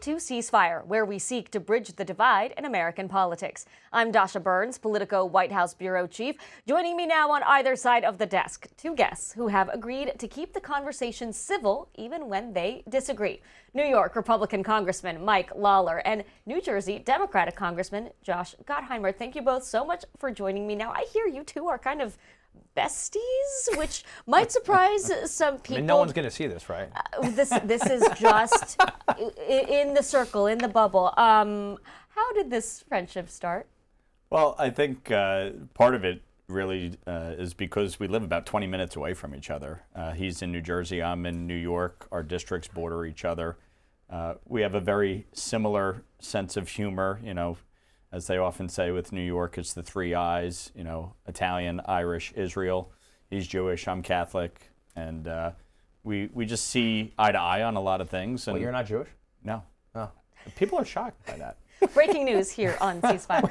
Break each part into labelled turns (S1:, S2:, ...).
S1: to Ceasefire, where we seek to bridge the divide in American politics. I'm Dasha Burns, Politico White House Bureau Chief. Joining me now on either side of the desk, two guests who have agreed to keep the conversation civil even when they disagree. New York Republican Congressman Mike Lawler and New Jersey Democratic Congressman Josh Gottheimer. Thank you both so much for joining me. Now, I hear you two are kind of besties, which might surprise some people.
S2: I mean, no one's going to see this, right?
S1: This is just in the circle, in the bubble. How did this friendship start?
S3: Well, I think part of it really is because we live about 20 minutes away from each other. He's in New Jersey, I'm in New York. Our districts border each other. We have a very similar sense of humor, you know. As they often say with New York, it's the three I's, you know, Italian, Irish, Israel. He's Jewish, I'm Catholic. And we just see eye to eye on a lot of things. And
S2: well, you're not Jewish?
S3: No.
S2: Oh.
S3: People are shocked by that.
S1: Breaking news here on Ceasefire.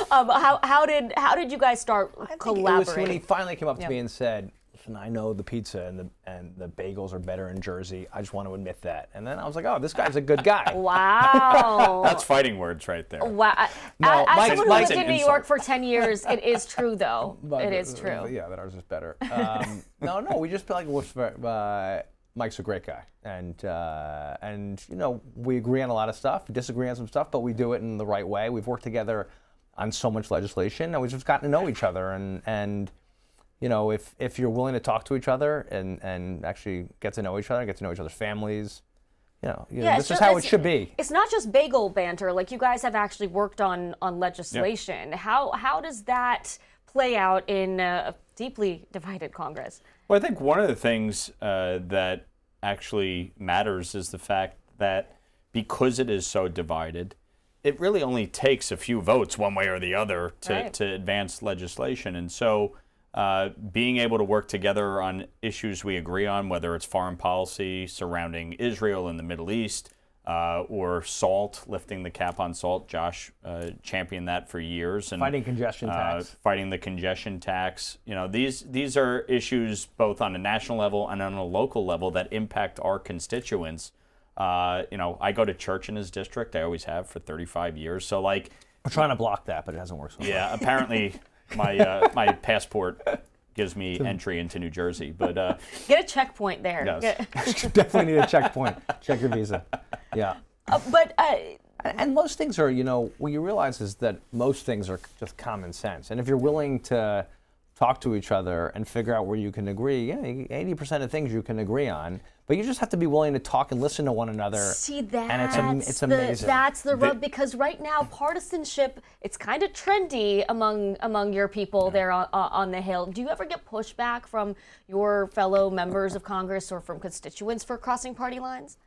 S1: How did you guys start collaborating?
S2: It was when he finally came up to me and said, listen, I know the pizza and the bagels are better in Jersey. I just want to admit that. And then I was like, oh, this guy's a good guy.
S1: Wow.
S3: That's fighting words right there.
S1: Wow.
S2: No,
S1: as someone who
S3: Mike's
S1: lived in New York for 10 years, it is true, though. It is true.
S2: Yeah, that ours is better. No, we just feel like Mike's a great guy. And you know, we agree on a lot of stuff, disagree on some stuff, but we do it in the right way. We've worked together on so much legislation, and we've just gotten to know each other. And you know, if you're willing to talk to each other and actually get to know each other, get to know each other's families, you know this is how it should be.
S1: It's not just bagel banter. Like, you guys have actually worked on legislation. Yeah. How does that play out in a deeply divided Congress?
S3: Well, I think one of the things that actually matters is the fact that because it is so divided, it really only takes a few votes one way or the other to advance legislation. And so being able to work together on issues we agree on, whether it's foreign policy surrounding Israel and the Middle East, or salt, lifting the cap on salt. Josh championed that for years. And
S2: fighting congestion tax.
S3: Fighting the congestion tax. You know, these are issues both on a national level and on a local level that impact our constituents. You know, I go to church in his district. I always have for 35 years. So, like,
S2: I'm trying to block that, but it hasn't worked so far.
S3: Yeah, apparently my passport gives me entry into New Jersey, but
S1: get a checkpoint there.
S3: Yes.
S2: Definitely need a checkpoint. Check your visa. Yeah. And most things are, you know, what you realize is that most things are just common sense. And if you're willing to talk to each other and figure out where you can agree, yeah, 80% of things you can agree on, but you just have to be willing to talk and listen to one another.
S1: See, that's
S2: and it's amazing.
S1: That's the rub, because right now partisanship, it's kind of trendy among your people there on the Hill. Do you ever get pushback from your fellow members of Congress or from constituents for crossing party lines?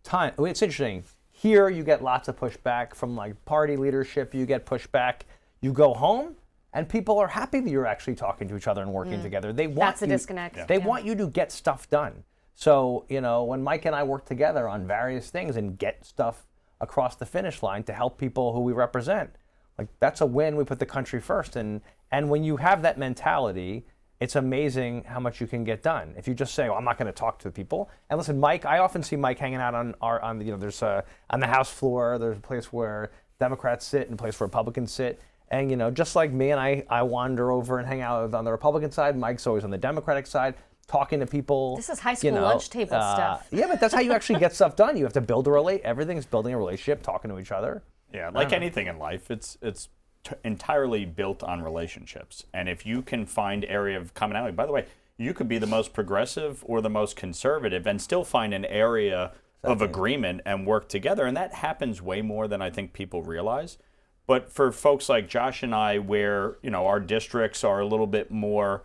S2: It's interesting. Here you get lots of pushback from like party leadership. You get pushback. You go home, and people are happy that you're actually talking to each other and working together. They want
S1: That's the disconnect.
S2: Yeah. They want you to get stuff done. So, you know, when Mike and I work together on various things and get stuff across the finish line to help people who we represent, like, that's a win. We put the country first. And when you have that mentality, it's amazing how much you can get done. If you just say, "Oh, I'm not going to talk to people." And listen, Mike, I often see Mike hanging out on there's on the House floor. There's a place where Democrats sit and a place where Republicans sit. And, you know, just like me, and I wander over and hang out on the Republican side. Mike's always on the Democratic side, talking to people.
S1: This is high school lunch table stuff.
S2: Yeah, but that's how you actually get stuff done. You have to build everything's building a relationship, talking to each other.
S3: Yeah, like anything in life, it's entirely built on relationships. And if you can find area of commonality, by the way, you could be the most progressive or the most conservative and still find an area of agreement and work together. And that happens way more than I think people realize. But for folks like Josh and I, where, you know, our districts are a little bit more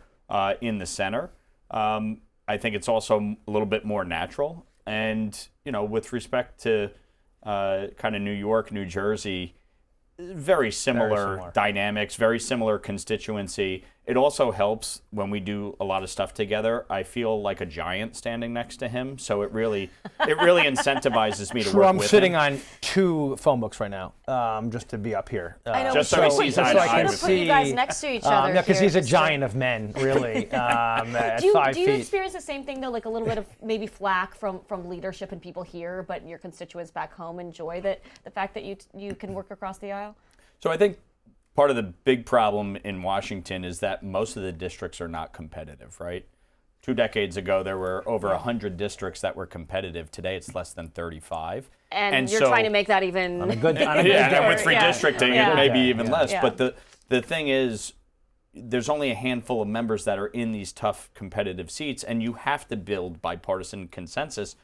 S3: in the center, I think it's also a little bit more natural. And, you know, with respect to kind of New York, New Jersey, very similar dynamics, very similar constituency. it also helps when we do a lot of stuff together. I feel like a giant standing next to him, so it really incentivizes me to work
S2: I'm
S3: with
S2: sitting
S3: him.
S2: on 2 phone books right now, just to be up here.
S1: I know,
S3: just so he sees eye to eye
S1: should
S3: with
S1: have put you guys next to each other.
S2: because
S1: here
S2: he's a
S1: just to-
S2: giant of men, really. At
S1: Do
S2: 5
S1: you
S2: feet.
S1: experience the same thing though, like a little bit of maybe flack from leadership and people here, but your constituents back home enjoy the fact that you can work across the aisle?
S3: So I think part of the big problem in Washington is that most of the districts are not competitive, right? 2 decades ago, there were over 100 districts that were competitive. Today, it's less than 35.
S1: And you're
S3: so,
S1: trying to make that even
S2: on a good
S3: and with redistricting,
S1: Yeah.
S3: it may be even less.
S1: Yeah.
S3: But the thing is, there's only a handful of members that are in these tough competitive seats, and you have to build bipartisan consensus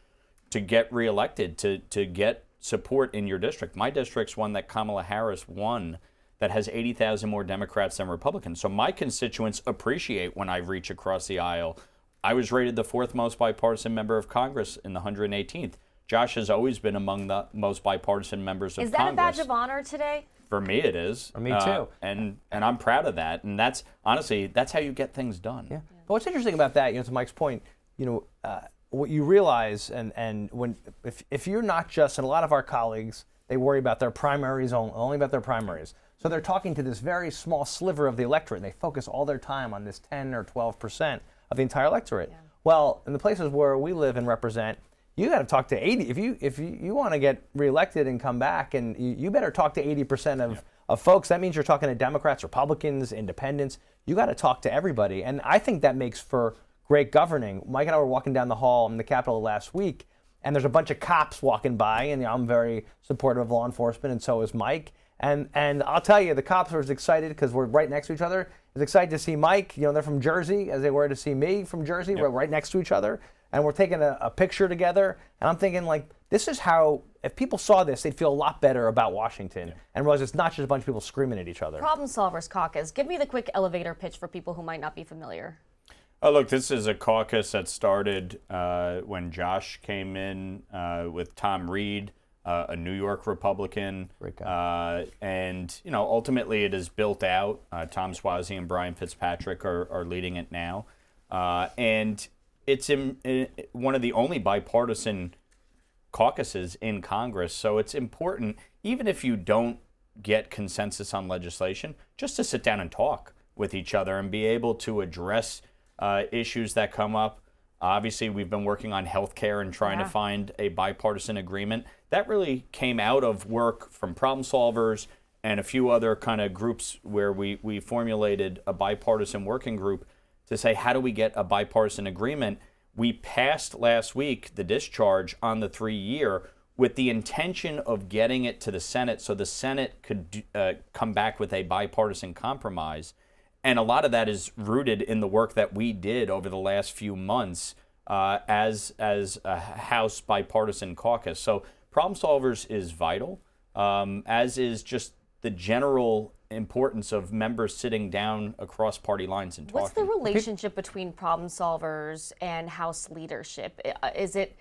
S3: to get reelected, to get support in your district. My district's one that Kamala Harris won that has 80,000 more Democrats than Republicans. So my constituents appreciate when I reach across the aisle. I was rated the 4th most bipartisan member of Congress in the 118th. Josh has always been among the most bipartisan members of
S1: Is that
S3: Congress.
S1: a badge of honor today?
S3: For me, it is.
S2: For me, too.
S3: And I'm proud of that. And that's, honestly, that's how you get things done.
S2: Yeah. But what's interesting about that, to Mike's point, what you realize, and when if you're not just, and a lot of our colleagues, they worry about their primaries, only about their primaries. So they're talking to this very small sliver of the electorate, and they focus all their time on this 10 or 12% of the entire electorate. Yeah. Well, in the places where we live and represent, you got to talk to 80. If you want to get reelected and come back, and you better talk to 80% of folks. That means you're talking to Democrats, Republicans, Independents. You got to talk to everybody, and I think that makes for great governing. Mike and I were walking down the hall in the Capitol last week, and there's a bunch of cops walking by, and I'm very supportive of law enforcement, and so is Mike. And I'll tell you, the cops are as excited because we're right next to each other. As excited to see Mike, they're from Jersey, as they were to see me from Jersey. Yep. We're right next to each other, and we're taking a picture together. And I'm thinking, this is how, if people saw this, they'd feel a lot better about Washington and realize it's not just a bunch of people screaming at each other.
S1: Problem Solvers Caucus. Give me the quick elevator pitch for people who might not be familiar.
S3: Oh, look, this is a caucus that started when Josh came in with Tom Reed, a New York Republican.
S2: Great guy.
S3: And, ultimately it is built out. Tom Suozzi and Brian Fitzpatrick are leading it now. And it's one of the only bipartisan caucuses in Congress. So it's important, even if you don't get consensus on legislation, just to sit down and talk with each other and be able to address issues that come up. Obviously, we've been working on health care and trying to find a bipartisan agreement. That really came out of work from Problem Solvers and a few other kind of groups where we formulated a bipartisan working group to say, how do we get a bipartisan agreement? We passed last week the discharge on the 3-year with the intention of getting it to the Senate so the Senate could come back with a bipartisan compromise. And a lot of that is rooted in the work that we did over the last few months as a House bipartisan caucus. So Problem Solvers is vital, as is just the general importance of members sitting down across party lines and talking.
S1: What's the relationship between Problem Solvers and House leadership? Is it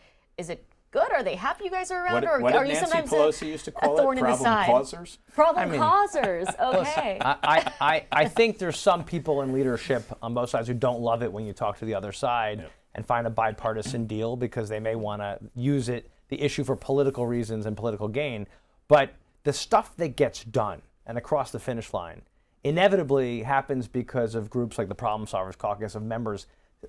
S1: good? Are they happy you guys are around?
S3: What
S1: are
S3: did
S1: you
S3: Nancy
S1: sometimes
S3: Pelosi used to call
S1: thorn
S3: it?
S1: in the
S3: Problem
S1: side?
S3: causers?
S1: Problem causers. Okay.
S2: I think there's some people in leadership on both sides who don't love it when you talk to the other side and find a bipartisan deal because they may want to use the issue for political reasons and political gain. But the stuff that gets done and across the finish line inevitably happens because of groups like the Problem Solvers Caucus, of members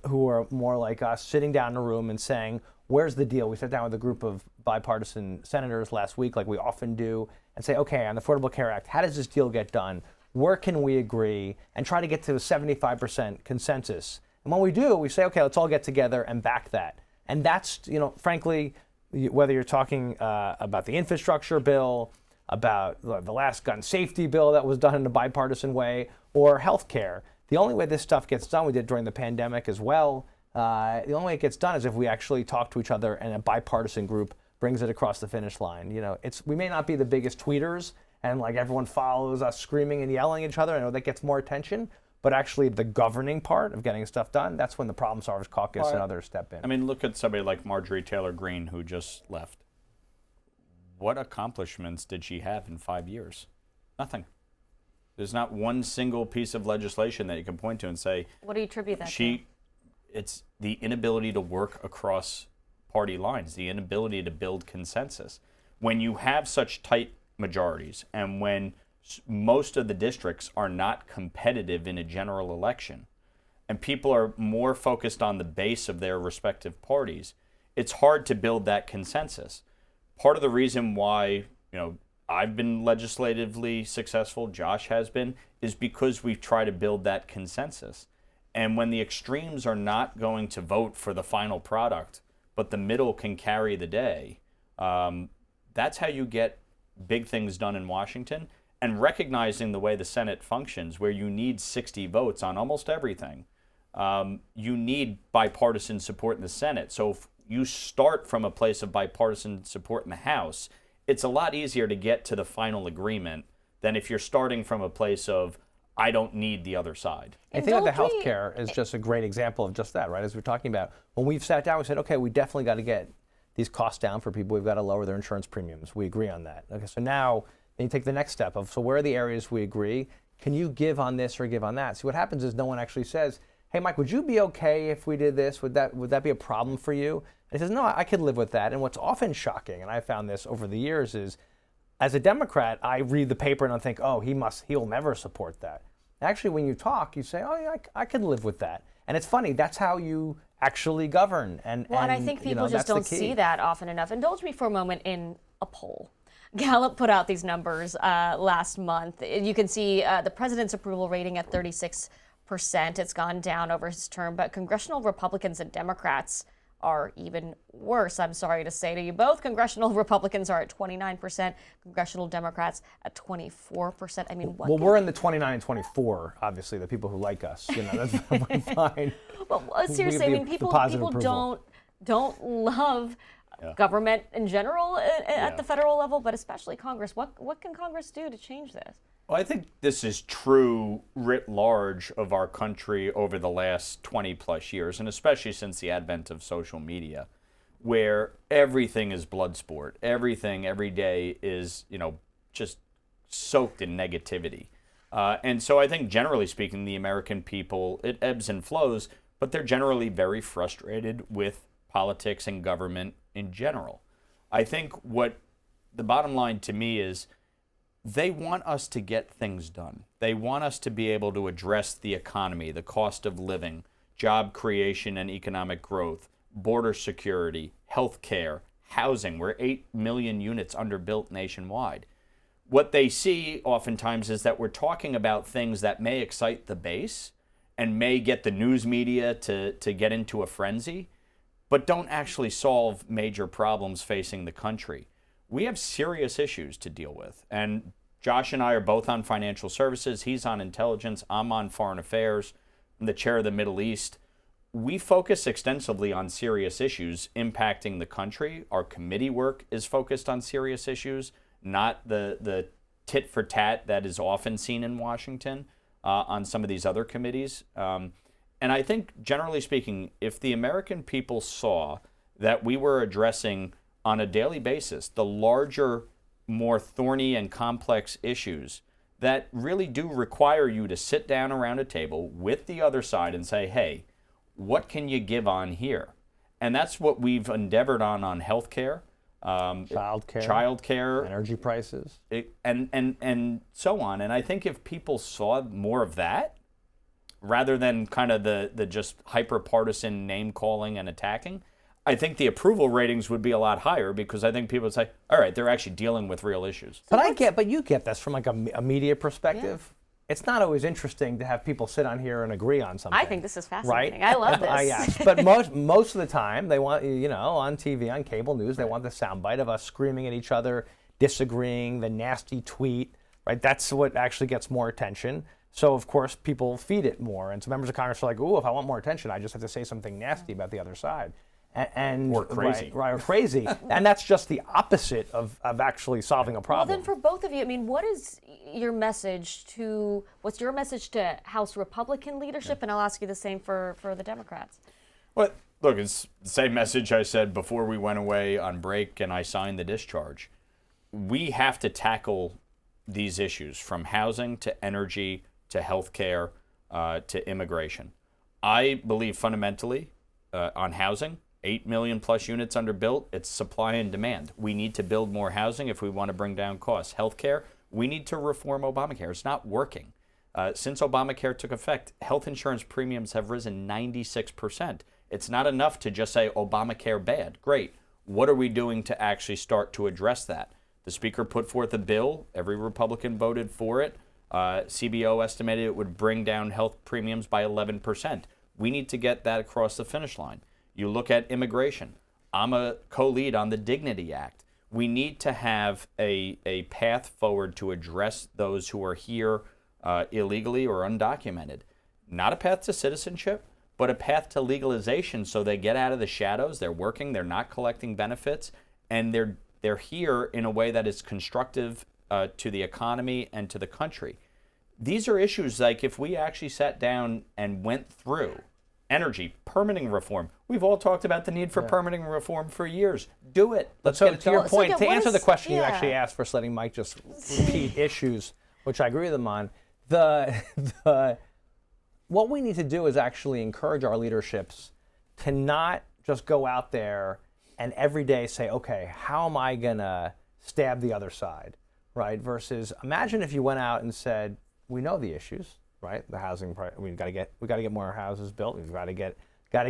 S2: who are more like us, sitting down in a room and saying, where's the deal? We sat down with a group of bipartisan senators last week, like we often do, and say, okay, on the Affordable Care Act, how does this deal get done? Where can we agree? And try to get to a 75% consensus. And when we do, we say, okay, let's all get together and back that. And that's, frankly, whether you're talking about the infrastructure bill, about the last gun safety bill that was done in a bipartisan way, or health care. The only way this stuff gets done, we did during the pandemic as well, the only way it gets done is if we actually talk to each other and a bipartisan group brings it across the finish line. We may not be the biggest tweeters and everyone follows us screaming and yelling at each other. I know that gets more attention, but actually the governing part of getting stuff done, that's when the Problem Solvers Caucus and others step in.
S3: I mean, look at somebody like Marjorie Taylor Greene, who just left. What accomplishments did she have in 5 years? Nothing. There's not one single piece of legislation that you can point to and say,
S1: what do you attribute that to?
S3: It's the inability to work across party lines, the inability to build consensus. When you have such tight majorities and when most of the districts are not competitive in a general election and people are more focused on the base of their respective parties, it's hard to build that consensus. Part of the reason why, I've been legislatively successful, Josh has been, is because we've tried to build that consensus. And when the extremes are not going to vote for the final product, but the middle can carry the day, that's how you get big things done in Washington. And recognizing the way the Senate functions, where you need 60 votes on almost everything, you need bipartisan support in the Senate. So if you start from a place of bipartisan support in the House, it's a lot easier to get to the final agreement than if you're starting from a place of, I don't need the other side.
S2: I think that the healthcare is just a great example of just that, right? As we're talking about, when we've sat down, we said, okay, we definitely got to get these costs down for people. We've got to lower their insurance premiums. We agree on that. Okay, so now then you take the next step of, so where are the areas we agree? Can you give on this or give on that? See, what happens is no one actually says, hey, Mike, would you be okay if we did this? Would that be a problem for you? And he says, no, I could live with that. And what's often shocking, and I found this over the years, is as a Democrat, I read the paper and I think, oh, he'll never support that. Actually, when you talk, you say, oh, yeah, I could live with that. And it's funny, that's how you actually govern. And
S1: I think people just don't see that often enough. Indulge me for a moment in a poll. Gallup put out these numbers last month. You can see the president's approval rating at 36%. It's gone down over his term, but congressional Republicans and Democrats are even worse. I'm sorry to say to you both. Congressional Republicans are at 29%, congressional Democrats at 24%. I mean,
S2: well, we're in the 29 and 24, obviously, the people who like us. That's fine.
S1: Well, seriously, I mean, people don't love government in general at the federal level, but especially Congress. What can Congress do to change this?
S3: Well, I think this is true writ large of our country over the last 20 plus years, and especially since the advent of social media, where everything is blood sport. Everything every day is, just soaked in negativity. And so I think generally speaking, the American people, it ebbs and flows, but they're generally very frustrated with politics and government in general. I think what the bottom line to me is, they want us to get things done. They want us to be able to address the economy, the cost of living, job creation and economic growth, border security, health care, housing. We're 8 million units underbuilt nationwide. What they see oftentimes is that we're talking about things that may excite the base and may get the news media to get into a frenzy, but don't actually solve major problems facing the country. We have serious issues to deal with. And Josh and I are both on financial services. He's on intelligence. I'm on foreign affairs. I'm the chair of the Middle East. We focus extensively on serious issues impacting the country. Our committee work is focused on serious issues, not the tit for tat that is often seen in Washington on some of these other committees. And I think, generally speaking, if the American people saw that we were addressing on a daily basis the larger, more thorny and complex issues that really do require you to sit down around a table with the other side and say, hey, what can you give on here? And that's what we've endeavored on healthcare, childcare,
S2: energy prices,
S3: and so on. And I think if people saw more of that, rather than kind of the just hyper-partisan name-calling and attacking, I think the approval ratings would be a lot higher, because I think people would say, all right, they're actually dealing with real issues.
S2: But you get this from like a media perspective. Yeah. It's not always interesting to have people sit on here and agree on something.
S1: I think this is fascinating.
S2: Right?
S1: I love this.
S2: Yes. But most of the time, they want, on TV, on cable news, they want the soundbite of us screaming at each other, disagreeing, the nasty tweet, right? That's what actually gets more attention. So, of course, people feed it more. And so members of Congress are like, ooh, if I want more attention, I just have to say something nasty about the other side.
S3: Or crazy.
S2: Right, or crazy. And that's just the opposite of actually solving a problem.
S1: Well, then for both of you, I mean, what's your message to House Republican leadership? Yeah. And I'll ask you the same for the Democrats.
S3: Well, look, it's the same message I said before we went away on break and I signed the discharge. We have to tackle these issues, from housing to energy to healthcare to immigration. I believe fundamentally on housing, 8 million plus units underbuilt, it's supply and demand. We need to build more housing if we want to bring down costs. Healthcare, we need to reform Obamacare. It's not working. Since Obamacare took effect, health insurance premiums have risen 96%. It's not enough to just say Obamacare bad. Great. What are we doing to actually start to address that? The Speaker put forth a bill. Every Republican voted for it. CBO estimated it would bring down health premiums by 11%. We need to get that across the finish line. You look at immigration. I'm a co-lead on the Dignity Act. We need to have a path forward to address those who are here illegally or undocumented. Not a path to citizenship, but a path to legalization so they get out of the shadows, they're working, they're not collecting benefits, and they're here in a way that is constructive to the economy and to the country. These are issues like if we actually sat down and went through energy, permitting reform. We've all talked about the need for permitting reform for years. Do it. Let's get it
S2: to your
S3: done.
S2: point, to answer the question you actually asked, first letting Mike just repeat issues, which I agree with him on, what we need to do is actually encourage our leaderships to not just go out there and every day say, okay, how am I going to stab the other side, right? Versus imagine if you went out and said, we know the issues, right? The housing price, we got to get more houses built. We've got to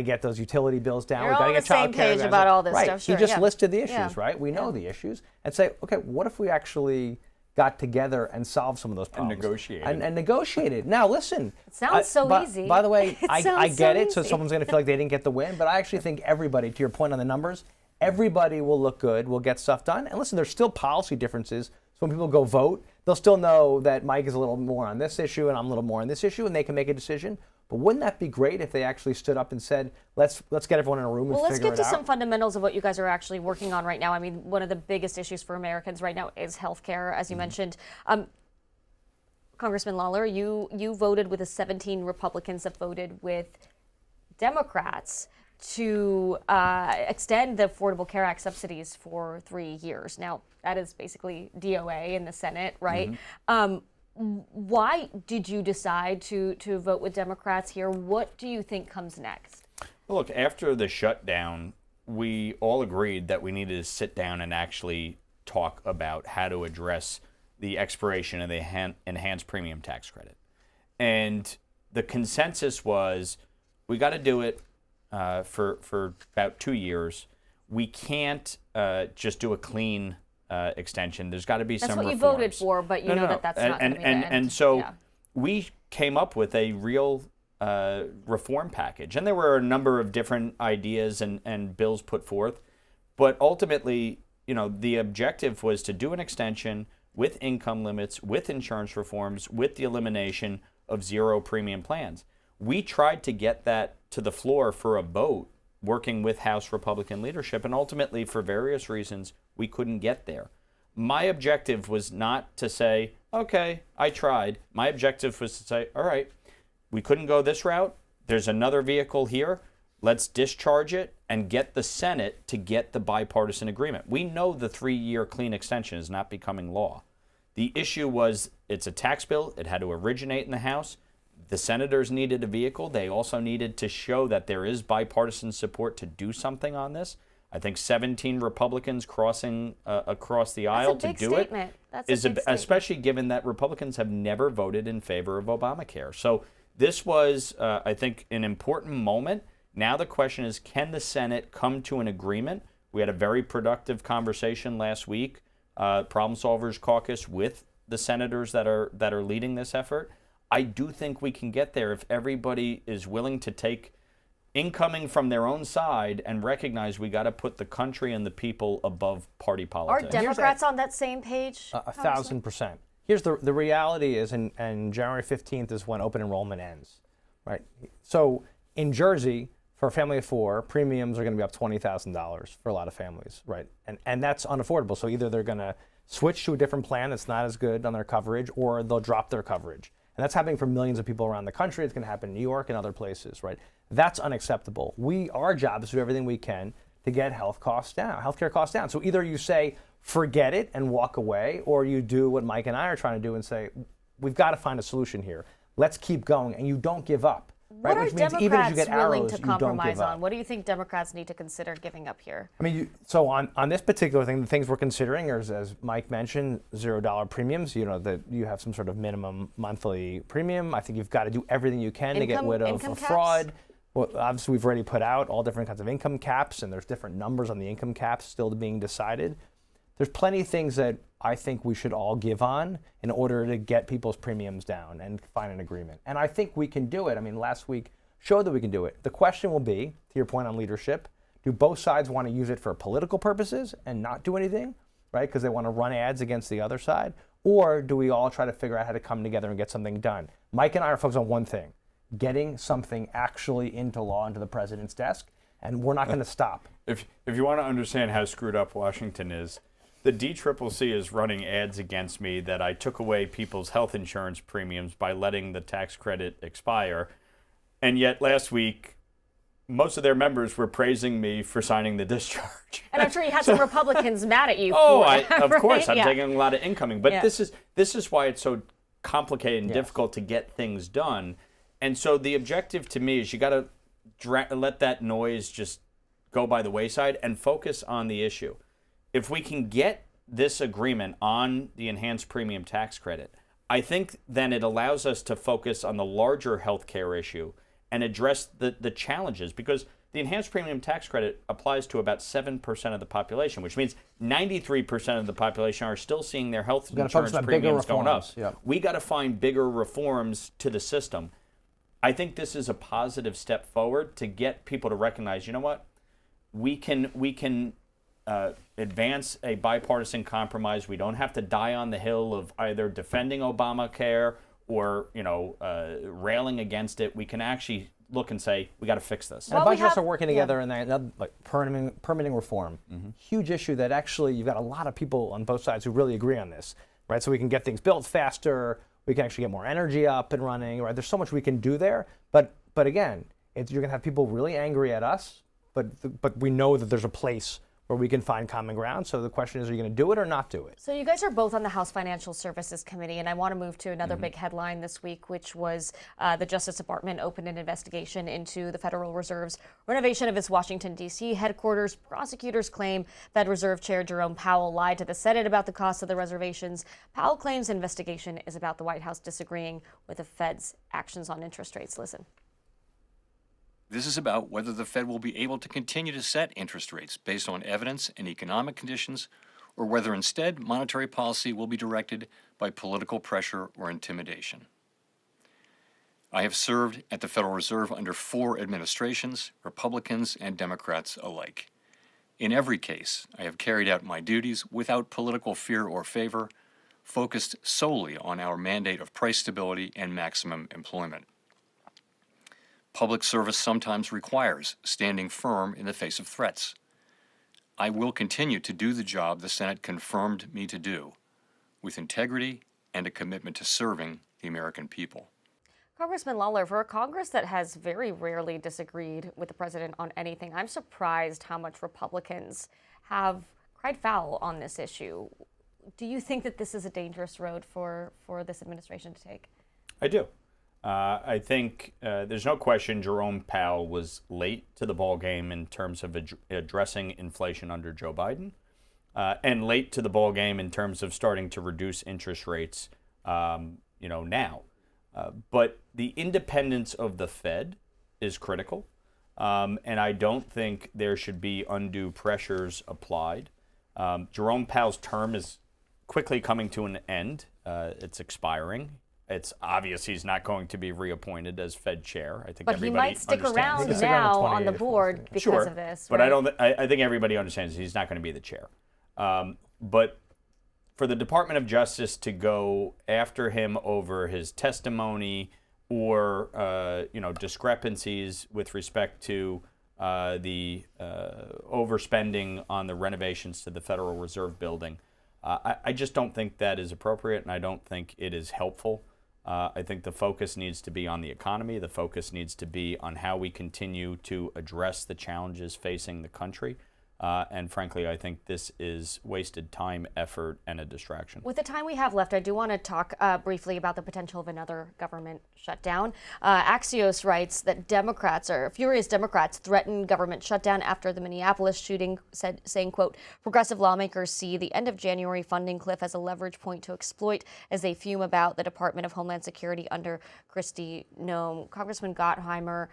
S2: get those utility bills down.
S1: You're
S2: We've got to
S1: on
S2: get
S1: the same page about all this
S2: right.
S1: stuff. Sure,
S2: He just
S1: yeah.
S2: listed the issues,
S1: Yeah.
S2: right? We know the issues and say, okay, what if we actually got together and solved some of those problems? And negotiated. Now, listen.
S1: It sounds so easy.
S2: By the way, I get it, so
S1: easy.
S2: someone's going to feel like they didn't get the win, but I actually think everybody, to your point on the numbers, everybody will look good, will get stuff done. And listen, there's still policy differences. So when people go vote, they'll still know that Mike is a little more on this issue and I'm a little more on this issue, and they can make a decision. But wouldn't that be great if they actually stood up and said, let's get everyone in a room and figure it out?
S1: Well, let's get to some fundamentals of what you guys are actually working on right now. I mean, one of the biggest issues for Americans right now is healthcare, as you mentioned. Congressman Lawler, you voted with the 17 Republicans that voted with Democrats to extend the Affordable Care Act subsidies for 3 years. Now, that is basically DOA in the Senate, right? Why did you decide to vote with Democrats here? What do you think comes next?
S3: Well, look, after the shutdown, we all agreed that we needed to sit down and actually talk about how to address the expiration of the enhanced premium tax credit. And the consensus was we got to do it for about 2 years. We can't just do a clean extension. There's got to be some reforms. That's
S1: what you voted for, but you know that that's not going to be the end.
S3: And so we came up with a real reform package. And there were a number of different ideas and bills put forth. But ultimately, you know, the objective was to do an extension with income limits, with insurance reforms, with the elimination of zero premium plans. We tried to get that to the floor for a vote, working with House Republican leadership, and ultimately, for various reasons, we couldn't get there. My objective was not to say, okay, I tried. My objective was to say, all right, we couldn't go this route. There's another vehicle here. Let's discharge it and get the Senate to get the bipartisan agreement. We know the 3-year clean extension is not becoming law. The issue was it's a tax bill. It had to originate in the House. The senators needed a vehicle. They also needed to show that there is bipartisan support to do something on this. I think 17 Republicans crossing across the aisle to do it is especially given that Republicans have never voted in favor of Obamacare. So this was, I think, an important moment. Now the question is, can the Senate come to an agreement? We had a very productive conversation last week, Problem Solvers Caucus, with the senators that are leading this effort. I do think we can get there if everybody is willing to take incoming from their own side and recognize we got to put the country and the people above party politics.
S1: Are Democrats on that same page?
S2: 1,000%. Here's the reality is, and January 15th is when open enrollment ends, right? So in Jersey, for a family of 4, premiums are going to be up $20,000 for a lot of families, right? And that's unaffordable. So either they're going to switch to a different plan that's not as good on their coverage, or they'll drop their coverage. And that's happening for millions of people around the country. It's going to happen in New York and other places, right? That's unacceptable. Our job is to do everything we can to get healthcare costs down. So either you say, forget it and walk away, or you do what Mike and I are trying to do and say, we've got to find a solution here. Let's keep going, and you don't give up.
S1: What
S2: right?
S1: are
S2: Which means
S1: Democrats
S2: even if you get
S1: willing
S2: arrows,
S1: to
S2: you don't
S1: compromise
S2: give up.
S1: on? What do you think Democrats need to consider giving up here?
S2: I mean, so on this particular thing, the things we're considering are, as Mike mentioned, $0 premiums. You know, that you have some sort of minimum monthly premium. I think you've got to do everything you can to get rid of fraud. Well, obviously, we've already put out all different kinds of income caps, and there's different numbers on the income caps still being decided. There's plenty of things that I think we should all give on in order to get people's premiums down and find an agreement. And I think we can do it. I mean, last week showed that we can do it. The question will be, to your point on leadership, do both sides want to use it for political purposes and not do anything, right? Because they want to run ads against the other side? Or do we all try to figure out how to come together and get something done? Mike and I are focused on one thing, getting something actually into law, into the president's desk, and we're not going to stop.
S3: If you want to understand how screwed up Washington is, the DCCC is running ads against me that I took away people's health insurance premiums by letting the tax credit expire. And yet last week, most of their members were praising me for signing the discharge.
S1: And I'm sure you had some Republicans mad at you.
S3: Of course, I'm
S1: Yeah.
S3: taking a lot of incoming. But
S1: Yeah.
S3: this is why it's so complicated and difficult to get things done. And so the objective to me is you got to let that noise just go by the wayside and focus on the issue. If we can get this agreement on the enhanced premium tax credit, I think then it allows us to focus on the larger healthcare issue and address the challenges, because the enhanced premium tax credit applies to about 7% of the population, which means 93% of the population are still seeing their health insurance premiums going up.
S2: Yep.
S3: We got to find bigger reforms to the system. I think this is a positive step forward to get people to recognize, you know what, we can advance a bipartisan compromise. We don't have to die on the hill of either defending Obamacare or railing against it. We can actually look and say, we got to fix this.
S2: And a bunch of us are working together in that, like permitting reform. Huge issue that actually you've got a lot of people on both sides who really agree on this, right? So we can get things built faster. We can actually get more energy up and running, right? There's so much we can do there. But again, you're going to have people really angry at us, but we know that there's a place where we can find common ground. So the question is, are you going to do it or not do it?
S1: So you guys are both on the House Financial Services Committee, and I want to move to another big headline this week, which was the Justice Department opened an investigation into the Federal Reserve's renovation of its Washington, D.C. headquarters. Prosecutors claim Fed Reserve Chair Jerome Powell lied to the Senate about the cost of the reservations. Powell claims the investigation is about the White House disagreeing with the Fed's actions on interest rates. Listen.
S4: This is about whether the Fed will be able to continue to set interest rates based on evidence and economic conditions, or whether instead monetary policy will be directed by political pressure or intimidation. I have served at the Federal Reserve under 4 administrations, Republicans and Democrats alike. In every case, I have carried out my duties without political fear or favor, focused solely on our mandate of price stability and maximum employment. Public service sometimes requires standing firm in the face of threats. I will continue to do the job the Senate confirmed me to do, with integrity and a commitment to serving the American people.
S1: Congressman Lawler, for a Congress that has very rarely disagreed with the president on anything, I'm surprised how much Republicans have cried foul on this issue. Do you think that this is a dangerous road for this administration to take?
S3: I do. I think there's no question Jerome Powell was late to the ball game in terms of addressing inflation under Joe Biden, and late to the ball game in terms of starting to reduce interest rates, now. But the independence of the Fed is critical, and I don't think there should be undue pressures applied. Jerome Powell's term is quickly coming to an end. It's expiring. It's obvious he's not going to be reappointed as Fed chair. I think
S1: but
S3: everybody
S1: he might stick
S3: understands
S1: around
S3: that.
S1: now on the board because of this.
S3: But
S1: right?
S3: I think everybody understands he's not going to be the chair. But for the Department of Justice to go after him over his testimony or discrepancies with respect to the overspending on the renovations to the Federal Reserve building, I just don't think that is appropriate, and I don't think it is helpful. I think the focus needs to be on the economy. The focus needs to be on how we continue to address the challenges facing the country. And frankly, I think this is wasted time, effort, and a distraction.
S1: With the time we have left, I do want to talk briefly about the potential of another government shutdown. Axios writes that furious Democrats threatened government shutdown after the Minneapolis shooting, saying, quote, progressive lawmakers see the end of January funding cliff as a leverage point to exploit as they fume about the Department of Homeland Security under Kristi Noem. Congressman Gottheimer,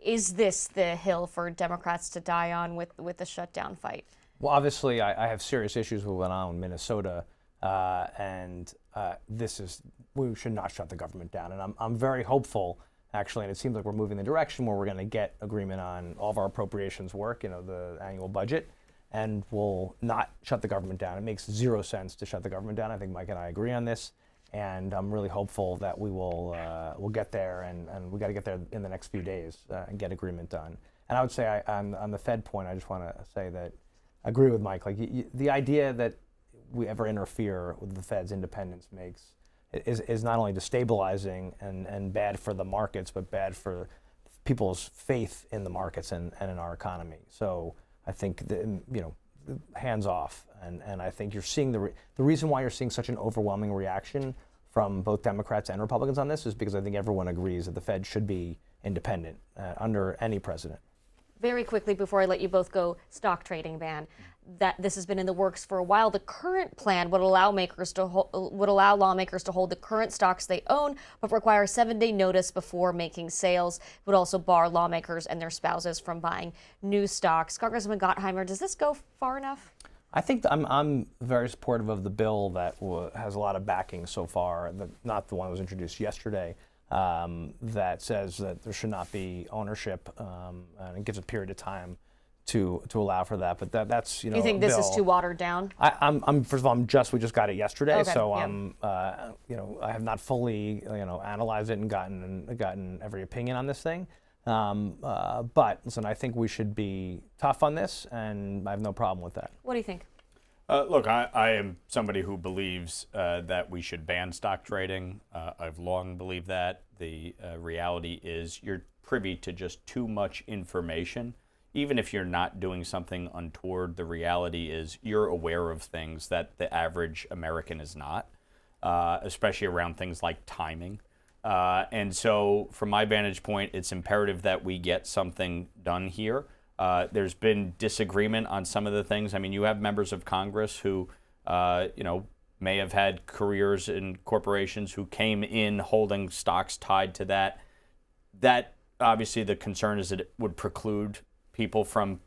S1: is this the hill for Democrats to die on with the shutdown fight?
S2: Well, obviously, I have serious issues with what went on in Minnesota, we should not shut the government down. And I'm very hopeful, actually, and it seems like we're moving the direction where we're going to get agreement on all of our appropriations work, the annual budget, and we'll not shut the government down. It makes zero sense to shut the government down. I think Mike and I agree on this. And I'm really hopeful that we'll get there, and we got to get there in the next few days and get agreement done. And I would say on the Fed point, I just want to say that I agree with Mike. Like the idea that we ever interfere with the Fed's independence is not only destabilizing and bad for the markets, but bad for people's faith in the markets and in our economy. So I think hands off, and I think you're seeing the reason why you're seeing such an overwhelming reaction from both Democrats and Republicans on this is because I think everyone agrees that the Fed should be independent under any president.
S1: Very quickly, before I let you both go, stock trading ban. That this has been in the works for a while. The current plan would allow lawmakers to hold the current stocks they own, but require a 7-day notice before making sales. It would also bar lawmakers and their spouses from buying new stocks. Congressman Gottheimer, does this go far enough?
S2: I think I'm very supportive of the bill that has a lot of backing so far, not the one that was introduced yesterday, that says that there should not be ownership, and it gives a period of time to allow for that. But that's
S1: You think this is too watered down?
S2: I'm first of all, we just got it yesterday,
S1: okay,
S2: so
S1: yeah.
S2: I have not fully analyzed it and gotten every opinion on this thing. But listen, I think we should be tough on this, and I have no problem with that.
S1: What do you think?
S3: Look, I am somebody who believes that we should ban stock trading. I've long believed that. The reality is you're privy to just too much information. Even if you're not doing something untoward, the reality is you're aware of things that the average American is not, especially around things like timing. And so from my vantage point, it's imperative that we get something done here. There's been disagreement on some of the things. I mean, you have members of Congress who, may have had careers in corporations who came in holding stocks tied to that. That, obviously, the concern is that it would preclude people from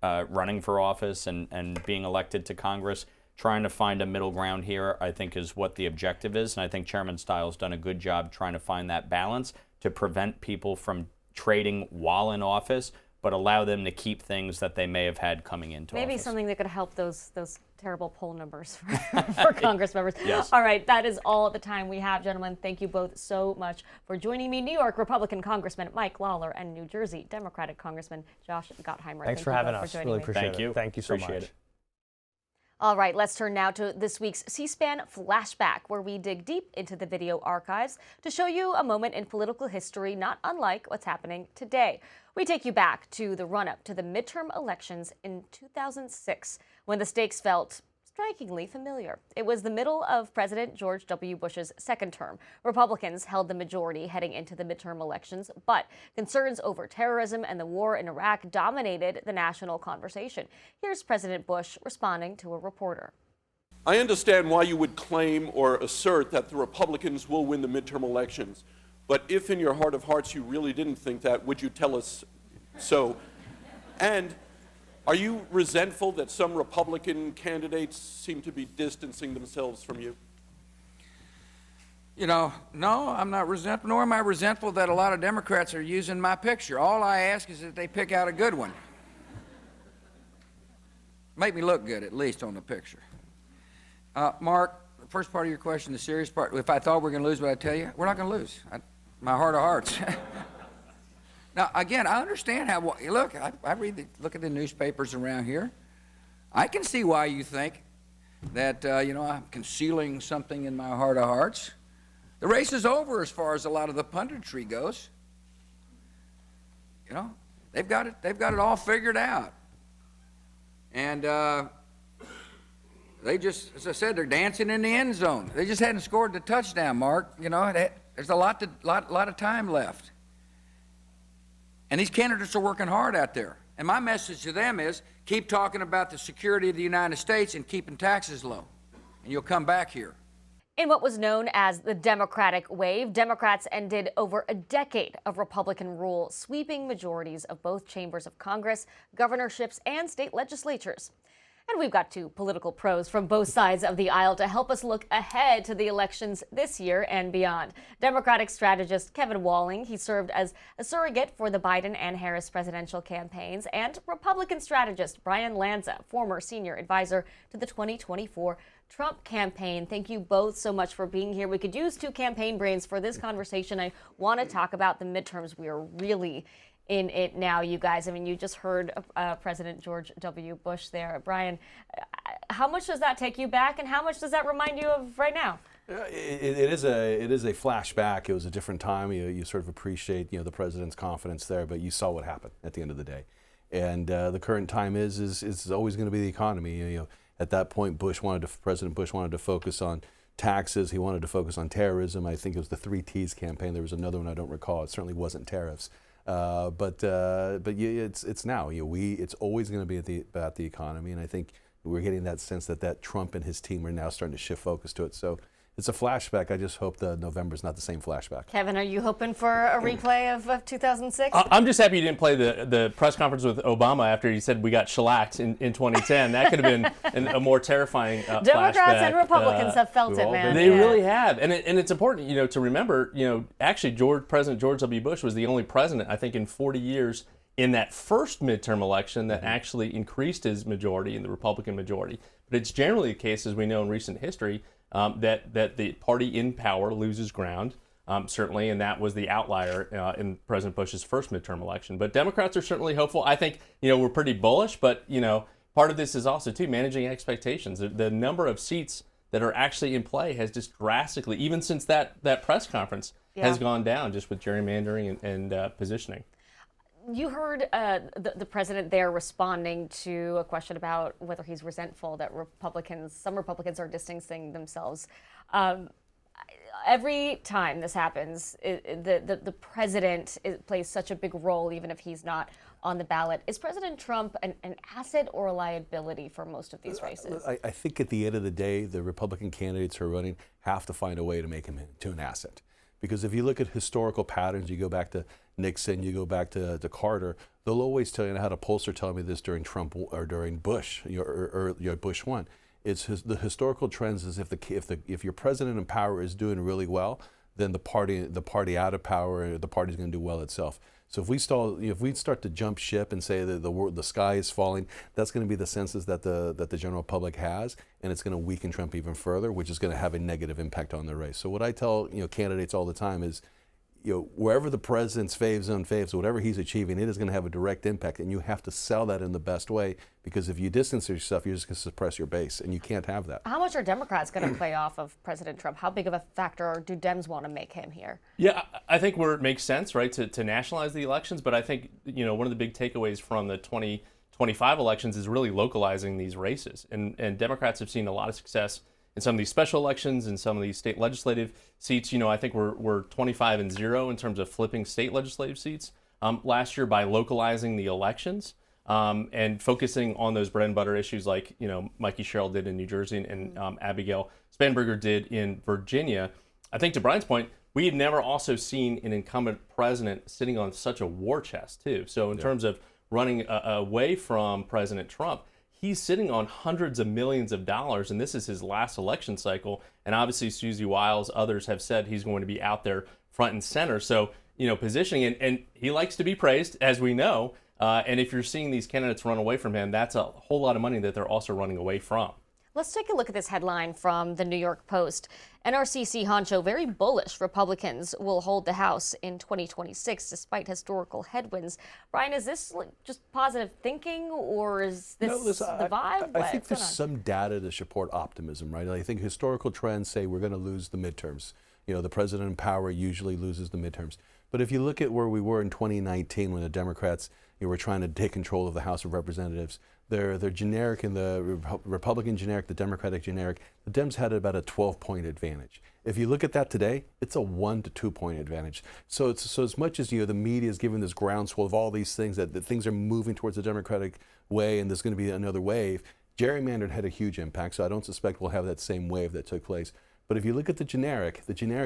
S3: running for office and being elected to Congress. Trying to find a middle ground here, I think, is what the objective is. And I think Chairman Stiles done a good job trying to find that balance to prevent people from trading while in office, but allow them to keep things that they may have had coming into office.
S1: Maybe something that could help those terrible poll numbers for Congress members.
S3: Yes.
S1: All right, that is all the time we have, gentlemen. Thank you both so much for joining me. New York Republican Congressman Mike Lawler and New Jersey Democratic Congressman Josh Gottheimer.
S2: Thanks for having us. Really appreciate it.
S3: Thank you.
S2: Thank you so
S3: Appreciate
S2: much.
S3: it.
S1: All right, let's turn now to this week's C-SPAN Flashback, where we dig deep into the video archives to show you a moment in political history not unlike what's happening today. We take you back to the run-up to the midterm elections in 2006, when the stakes felt strikingly familiar. It was the middle of President George W. Bush's second term. Republicans held the majority heading into the midterm elections, but concerns over terrorism and the war in Iraq dominated the national conversation. Here's President Bush responding to a reporter.
S5: I understand why you would claim or assert that the Republicans will win the midterm elections, but if in your heart of hearts you really didn't think that, would you tell us so? And are you resentful that some Republican candidates seem to be distancing themselves from you?
S6: No, I'm not resentful, nor am I resentful that a lot of Democrats are using my picture. All I ask is that they pick out a good one. Make me look good, at least, on the picture. Mark, the first part of your question, the serious part, if I thought we were going to lose, would I tell you? We're not going to lose. My heart of hearts. Now, again, I understand how, look, I look at the newspapers around here. I can see why you think that, I'm concealing something in my heart of hearts. The race is over as far as a lot of the punditry goes. They've got it all figured out. And they just, as I said, they're dancing in the end zone. They just hadn't scored the touchdown, Mark. You know, there's a lot of time left. And these candidates are working hard out there. And my message to them is keep talking about the security of the United States and keeping taxes low, and you'll come back here.
S1: In what was known as the Democratic wave, Democrats ended over a decade of Republican rule, sweeping majorities of both chambers of Congress, governorships, and state legislatures. And we've got two political pros from both sides of the aisle to help us look ahead to the elections this year and beyond. Democratic strategist Kevin Walling, he served as a surrogate for the Biden and Harris presidential campaigns, and Republican strategist Bryan Lanza, former senior advisor to the 2024 Trump campaign. Thank you both so much for being here. We could use two campaign brains for this conversation. I want to talk about the midterms. We are really in it now, you guys. I mean, you just heard President George W. Bush there. Bryan, how much does that take you back, and how much does that remind you of right now?
S7: It is a flashback. It was a different time. You sort of appreciate the president's confidence there, but you saw what happened at the end of the day. And the current time is always going to be the economy. At that point, President Bush wanted to focus on taxes. He wanted to focus on terrorism. I think it was the 3 T's campaign. There was another one I don't recall. It certainly wasn't tariffs. But it's now. It's always going to be about the economy, and I think we're getting that sense that Trump and his team are now starting to shift focus to it. So it's a flashback. I just hope the November's not the same flashback.
S1: Kevin, are you hoping for a replay of 2006?
S8: I'm just happy you didn't play the press conference with Obama after he said we got shellacked in 2010. That could have been a more terrifying
S1: Democrats
S8: flashback.
S1: And Republicans have felt it, man.
S8: They really have, and it's important, to remember, actually President George W. Bush was the only president, I think, in 40 years in that first midterm election that actually increased his majority in the Republican majority. But it's generally the case, as we know in recent history, that the party in power loses ground, certainly, and that was the outlier in President Bush's first midterm election. But Democrats are certainly hopeful. I think, we're pretty bullish, but, part of this is also, too, managing expectations. The number of seats that are actually in play has just drastically, even since that press conference, has gone down just with gerrymandering and positioning.
S1: You heard the president there responding to a question about whether he's resentful that some Republicans are distancing themselves. Every time this happens, the president plays such a big role, even if he's not on the ballot. Is President Trump an asset or a liability for most of these races?
S7: I think at the end of the day, the Republican candidates who are running have to find a way to make him into an asset. Because if you look at historical patterns, you go back to Nixon, you go back to Carter, they'll always tell you, and I had a pollster tell me this during Trump or during Bush, Bush 1. It's the historical trends is if your president in power is doing really well, then the party out of power, the party's going to do well itself. So if we start to jump ship and say that the sky is falling, that's going to be the senses that the general public has, and it's going to weaken Trump even further, which is going to have a negative impact on the race. So what I tell candidates all the time is, wherever the president's faves, whatever he's achieving, it is going to have a direct impact, and you have to sell that in the best way, because if you distance yourself, you're just going to suppress your base, and you can't have that.
S1: How much are Democrats going to play off of President Trump? How big of a factor do Dems want to make him here? Yeah,
S8: I think where it makes sense, right, to nationalize the elections, but I think, one of the big takeaways from the 2025 elections is really localizing these races, and Democrats have seen a lot of success in some of these special elections and some of these state legislative seats. I think we're 25-0 in terms of flipping state legislative seats last year by localizing the elections and focusing on those bread and butter issues like, Mikey Sherrill did in New Jersey and Abigail Spanberger did in Virginia. I think to Brian's point, we had never also seen an incumbent president sitting on such a war chest too. So in terms of running away from President Trump, he's sitting on hundreds of millions of dollars, and this is his last election cycle. And obviously, Susie Wiles, others have said he's going to be out there front and center. So, positioning, and he likes to be praised, as we know. And if you're seeing these candidates run away from him, that's a whole lot of money that they're also running away from.
S1: Let's take a look at this headline from the New York Post. NRCC honcho very bullish Republicans will hold the House in 2026 despite historical headwinds. Bryan, is this just positive thinking, or is this the vibe?
S7: I think there's some data to support optimism, right? I think historical trends say we're going to lose the midterms. The president in power usually loses the midterms. But if you look at where we were in 2019 when the Democrats, we're trying to take control of the House of Representatives. They're generic in the Republican generic, the Democratic generic. The Dems had about a 12-point advantage. If you look at that today, it's a 1 to 2 point advantage. So as much as the media is giving this groundswell of all these things that things are moving towards the Democratic way and there's going to be another wave, gerrymandering had a huge impact. So I don't suspect we'll have that same wave that took place. But if you look at the generic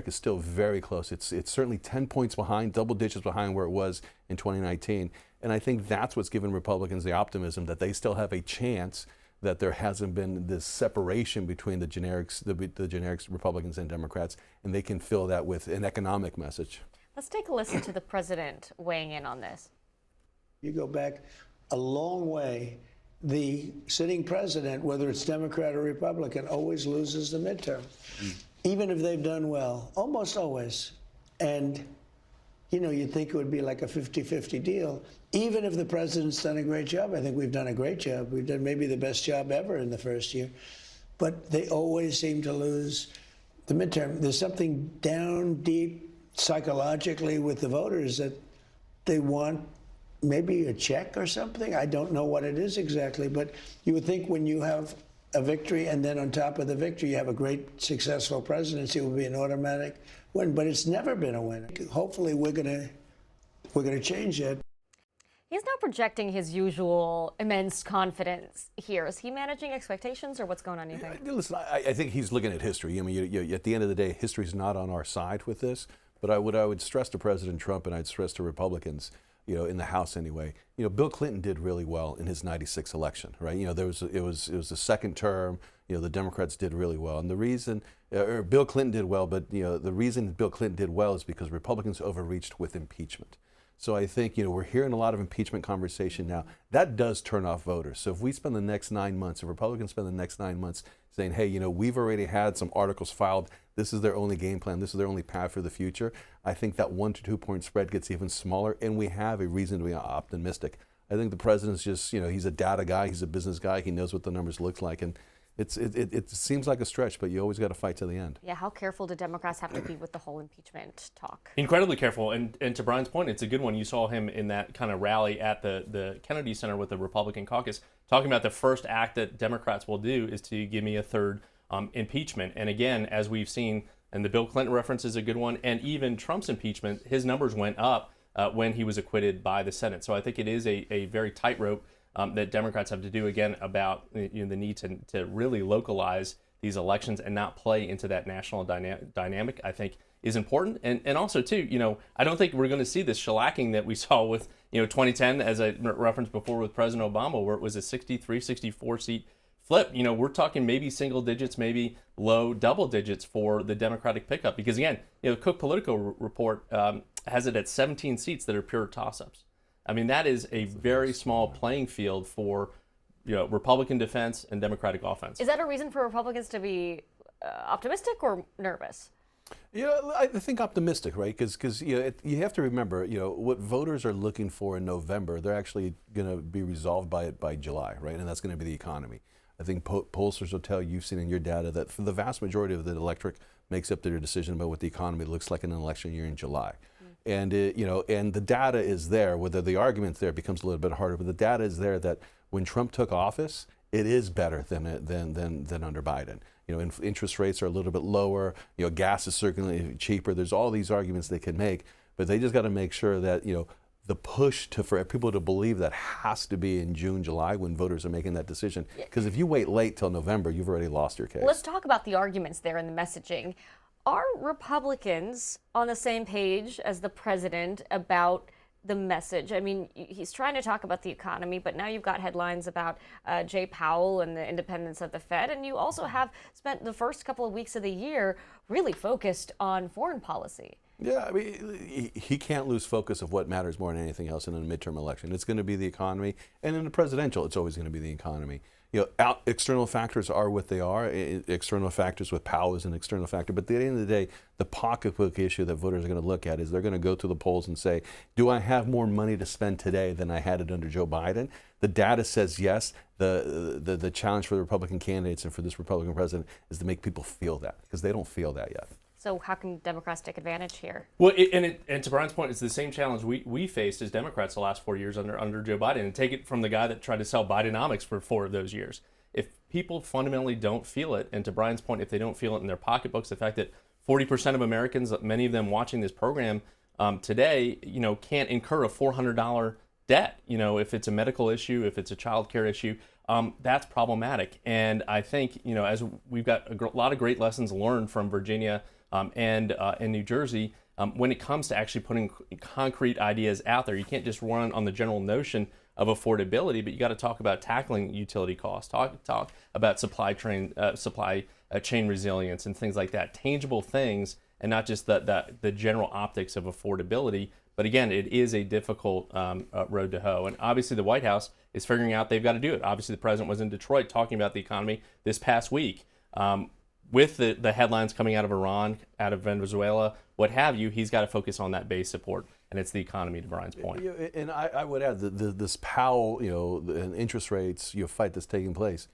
S7: is still very close. It's certainly 10 points behind, double digits behind where it was in 2019. And I think that's what's given Republicans the optimism that they still have a chance, that there hasn't been this separation between the generics Republicans and Democrats, and they can fill that with an economic message.
S1: Let's take a listen to the president weighing in on this.
S9: You go back a long way. The sitting president, whether it's Democrat or Republican, always loses the midterm, even if they've done well, almost always. And, you'd think it would be like a 50-50 deal. Even if the president's done a great job, I think we've done a great job. We've done maybe the best job ever in the first year. But they always seem to lose the midterm. There's something down deep psychologically with the voters that they want maybe a check or something. I don't know what it is exactly, but you would think when you have a victory and then on top of the victory you have a great successful presidency, it would be an automatic win, but it's never been a win. Hopefully we're going to change that.
S1: He's now projecting his usual immense confidence here. Is he managing expectations, or what's going on, you think?
S7: Listen, I think he's looking at history. I mean, at the end of the day, history's not on our side with this. But I would stress to President Trump, and I'd stress to Republicans, in the House anyway. Bill Clinton did really well in his '96 election, right? It was the second term. The Democrats did really well, and the reason Bill Clinton did well, but the reason Bill Clinton did well is because Republicans overreached with impeachment. So I think, we're hearing a lot of impeachment conversation now. That does turn off voters. So if we spend the next 9 months, if Republicans spend the next 9 months saying, hey, we've already had some articles filed, this is their only game plan, this is their only path for the future, I think that 1 to 2 point spread gets even smaller, and we have a reason to be optimistic. I think the president's just, he's a data guy, he's a business guy, he knows what the numbers look like, and it seems like a stretch, but you always got to fight to the end.
S1: Yeah, how careful do Democrats have to be with the whole impeachment talk?
S8: Incredibly careful, and to Brian's point, it's a good one. You saw him in that kind of rally at the Kennedy Center with the Republican caucus, talking about the first act that Democrats will do is to give me a third impeachment. And again, as we've seen, and the Bill Clinton reference is a good one, and even Trump's impeachment, his numbers went up when he was acquitted by the Senate. So I think it is a very tightrope that Democrats have to do, again, about the need to really localize these elections and not play into that national dynamic, I think is important. And also, too, I don't think we're going to see this shellacking that we saw with, 2010, as I referenced before with President Obama, where it was a 63, 64 seat flip. We're talking maybe single digits, maybe low double digits for the Democratic pickup. Because, again, the Cook Political Report has it at 17 seats that are pure toss-ups. I mean, that is a very small playing field for, Republican defense and Democratic offense.
S1: Is that a reason for Republicans to be optimistic or nervous?
S7: I think optimistic, right? Because you have to remember, what voters are looking for in November, they're actually going to be resolved by July, right? And that's going to be the economy. I think pollsters will tell you, you've seen in your data, that for the vast majority of the electorate makes up their decision about what the economy looks like in an election year in July. And and the data is there. Whether the argument there becomes a little bit harder, but the data is there that when Trump took office, it is better than under Biden. Interest rates are a little bit lower. Gas is certainly cheaper. There's all these arguments they can make, but they just got to make sure that the push for people to believe that has to be in June, July when voters are making that decision. Because if you wait late till November, you've already lost your case.
S1: Let's talk about the arguments there and the messaging. Are Republicans on the same page as the president about the message? I mean, he's trying to talk about the economy, but now you've got headlines about Jay Powell and the independence of the Fed, and you also have spent the first couple of weeks of the year really focused on foreign policy.
S7: Yeah, I mean, he can't lose focus of what matters more than anything else in a midterm election. It's going to be the economy, and in the presidential, it's always going to be the economy. External factors are what they are. External factors with Powell is an external factor. But at the end of the day, the pocketbook issue that voters are going to look at is they're going to go to the polls and say, do I have more money to spend today than I had it under Joe Biden? The data says yes. The challenge for the Republican candidates and for this Republican president is to make people feel that, because they don't feel that yet.
S1: So how can Democrats take advantage here?
S8: Well, and to Brian's point, it's the same challenge we faced as Democrats the last 4 years under Joe Biden. And take it from the guy that tried to sell Bidenomics for 4 of those years. If people fundamentally don't feel it, and to Brian's point, if they don't feel it in their pocketbooks, the fact that 40% of Americans, many of them watching this program today, can't incur a $400 debt. If it's a medical issue, if it's a child care issue, that's problematic. And I think, as we've got a lot of great lessons learned from Virginia and in New Jersey, when it comes to actually putting concrete ideas out there, you can't just run on the general notion of affordability, but you got to talk about tackling utility costs, talk about supply chain resilience and things like that, tangible things, and not just the general optics of affordability. But again, it is a difficult road to hoe. And obviously the White House is figuring out they've got to do it. Obviously the president was in Detroit talking about the economy this past week. With the headlines coming out of Iran, out of Venezuela, what have you, he's got to focus on that base support, and it's the economy, to Brian's point.
S7: And I would add that this Powell, and interest rates, fight that's taking place.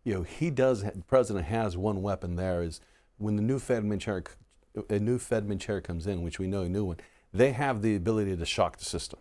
S7: The president has one weapon there is when the new Fedman chair comes in, which we know a new one, they have the ability to shock the system.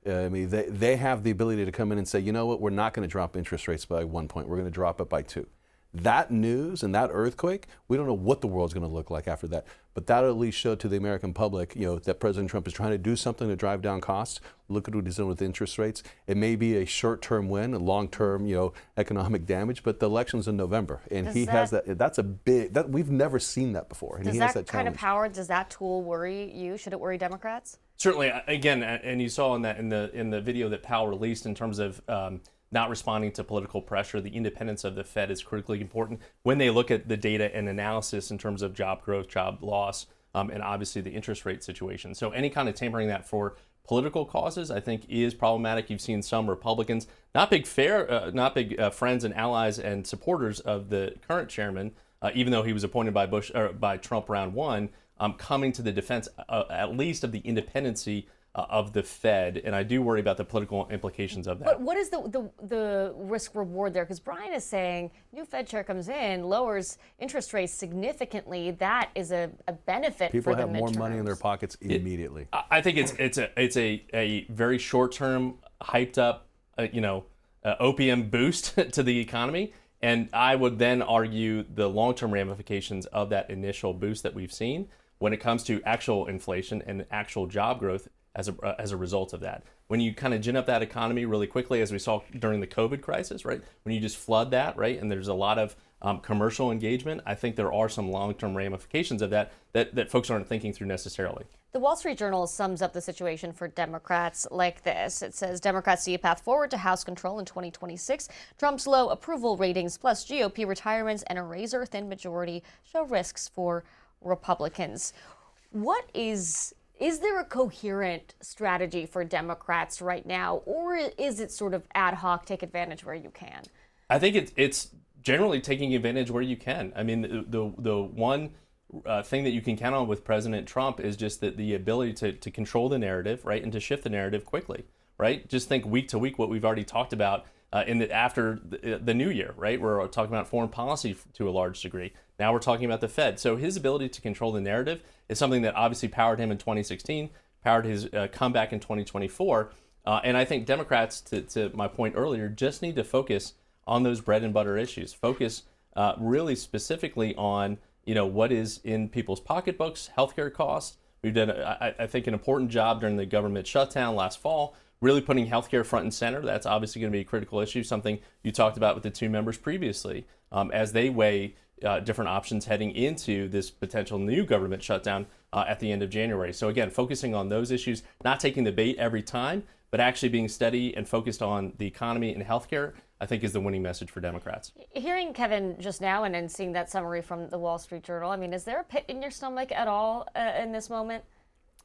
S7: They have the ability to come in and say, you know what, we're not going to drop interest rates by 1 point, we're going to drop it by 2. That news and that earthquake, we don't know what the world's going to look like after that. But that'll at least show to the American public, that President Trump is trying to do something to drive down costs. Look at what he's done with interest rates. It may be a short-term win, a long-term, economic damage, but the election's in November, and has that. That's a big. We've never seen that before. And
S1: does
S7: he has
S1: that kind of power? Does that tool worry you? Should it worry Democrats?
S8: Certainly. Again, and you saw in the video that Powell released in terms of. Not responding to political pressure. The independence of the Fed is critically important when they look at the data and analysis in terms of job growth, job loss, and obviously the interest rate situation. So any kind of tampering that for political causes, I think, is problematic. You've seen some Republicans, not big friends and allies and supporters of the current chairman, even though he was appointed by by Trump round 1, coming to the defense at least of the independency of the Fed, and I do worry about the political implications of that.
S1: But what is the risk reward there? Because Brian is saying new Fed chair comes in, lowers interest rates significantly. That is a benefit
S7: People
S1: for the
S7: have more
S1: midterms.
S7: money in their pockets immediately.
S8: I think it's a very short term, hyped up, opium boost to the economy. And I would then argue the long term ramifications of that initial boost that we've seen when it comes to actual inflation and actual job growth as a result of that. When you kind of gin up that economy really quickly, as we saw during the COVID crisis, right? When you just flood that, right? And there's a lot of commercial engagement, I think there are some long-term ramifications of that folks aren't thinking through necessarily.
S1: The Wall Street Journal sums up the situation for Democrats like this. It says Democrats see a path forward to House control in 2026. Trump's low approval ratings plus GOP retirements and a razor-thin majority show risks for Republicans. Is there a coherent strategy for Democrats right now, or is it sort of ad hoc, take advantage where you can?
S8: I think it's generally taking advantage where you can. I mean, the one thing that you can count on with President Trump is just the ability to control the narrative, right, and to shift the narrative quickly, right? Just think week to week what we've already talked about after the new year, right? We're talking about foreign policy to a large degree. Now we're talking about the Fed. So his ability to control the narrative is something that obviously powered him in 2016, powered his comeback in 2024. And I think Democrats, to my point earlier, just need to focus on those bread and butter issues. Focus really specifically on what is in people's pocketbooks, healthcare costs. We've done, I think, an important job during the government shutdown last fall, really putting healthcare front and center. That's obviously going to be a critical issue, something you talked about with the two members previously, as they weigh different options heading into this potential new government shutdown at the end of January. So again, focusing on those issues, not taking the bait every time, but actually being steady and focused on the economy and healthcare, I think is the winning message for Democrats.
S1: Hearing Kevin just now and then seeing that summary from the Wall Street Journal, I mean, is there a pit in your stomach at all in this moment?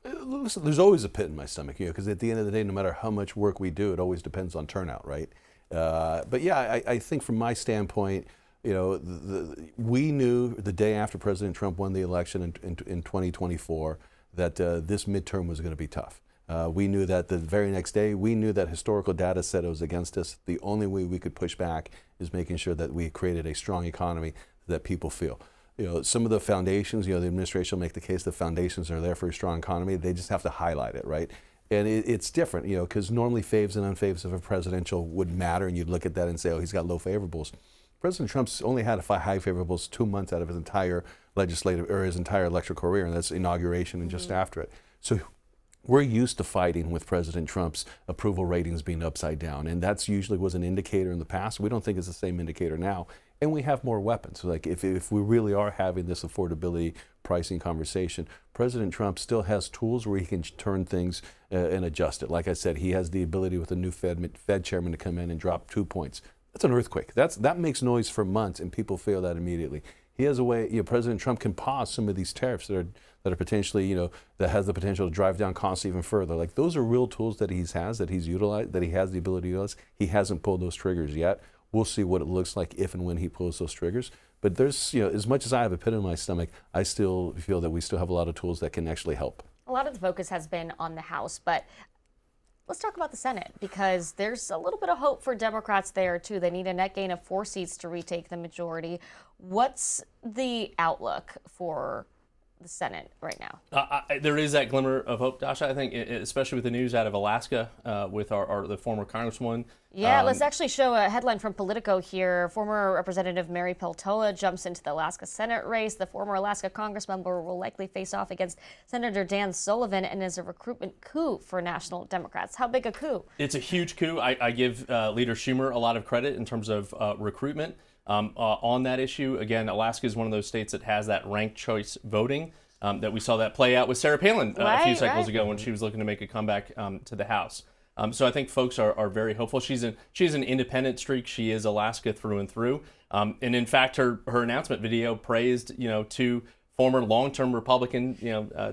S7: Listen, there's always a pit in my stomach, because at the end of the day, no matter how much work we do, it always depends on turnout, right? But yeah, I think from my standpoint, we knew the day after President Trump won the election in 2024 that this midterm was going to be tough. We knew that the very next day, we knew that historical data said it was against us. The only way we could push back is making sure that we created a strong economy that people feel. some of the foundations, the administration will make the case that foundations are there for a strong economy. They just have to highlight it, right? And it's different, because normally faves and unfaves of a presidential would matter, and you'd look at that and say, oh, he's got low favorables. President Trump's only had high favorables 2 months out of his entire his entire electoral career, and that's inauguration and just after it. So we're used to fighting with President Trump's approval ratings being upside down, and that's usually was an indicator in the past. We don't think it's the same indicator now, and we have more weapons. So like if we really are having this affordability pricing conversation, President Trump still has tools where he can turn things and adjust it. Like I said, he has the ability with a new Fed chairman to come in and drop 2 points. That's an earthquake. That makes noise for months, and people feel that immediately. He has a way. President Trump can pause some of these tariffs that are potentially, that has the potential to drive down costs even further. Like those are real tools that he's utilized, that he has the ability to utilize. He hasn't pulled those triggers yet. We'll see what it looks like if and when he pulls those triggers. But there's, as much as I have a pit in my stomach, I still feel that we still have a lot of tools that can actually help.
S1: A lot of the focus has been on the House, but let's talk about the Senate, because there's a little bit of hope for Democrats there, too. They need a net gain of 4 seats to retake the majority. What's the outlook for the Senate right now?
S8: There is that glimmer of hope, Dasha, I think, especially with the news out of Alaska with the former Congresswoman.
S1: Yeah, let's actually show a headline from Politico here. Former Representative Mary Peltola jumps into the Alaska Senate race. The former Alaska Congressmember will likely face off against Senator Dan Sullivan and is a recruitment coup for National Democrats. How big a coup? It's
S8: a huge coup. I give Leader Schumer a lot of credit in terms of recruitment. On that issue, again, Alaska is one of those states that has that ranked choice voting that we saw that play out with Sarah Palin a few cycles ago when she was looking to make a comeback to the House. So I think folks are very hopeful. She's an independent streak. She is Alaska through and through. And in fact, her announcement video praised, to former long-term Republican,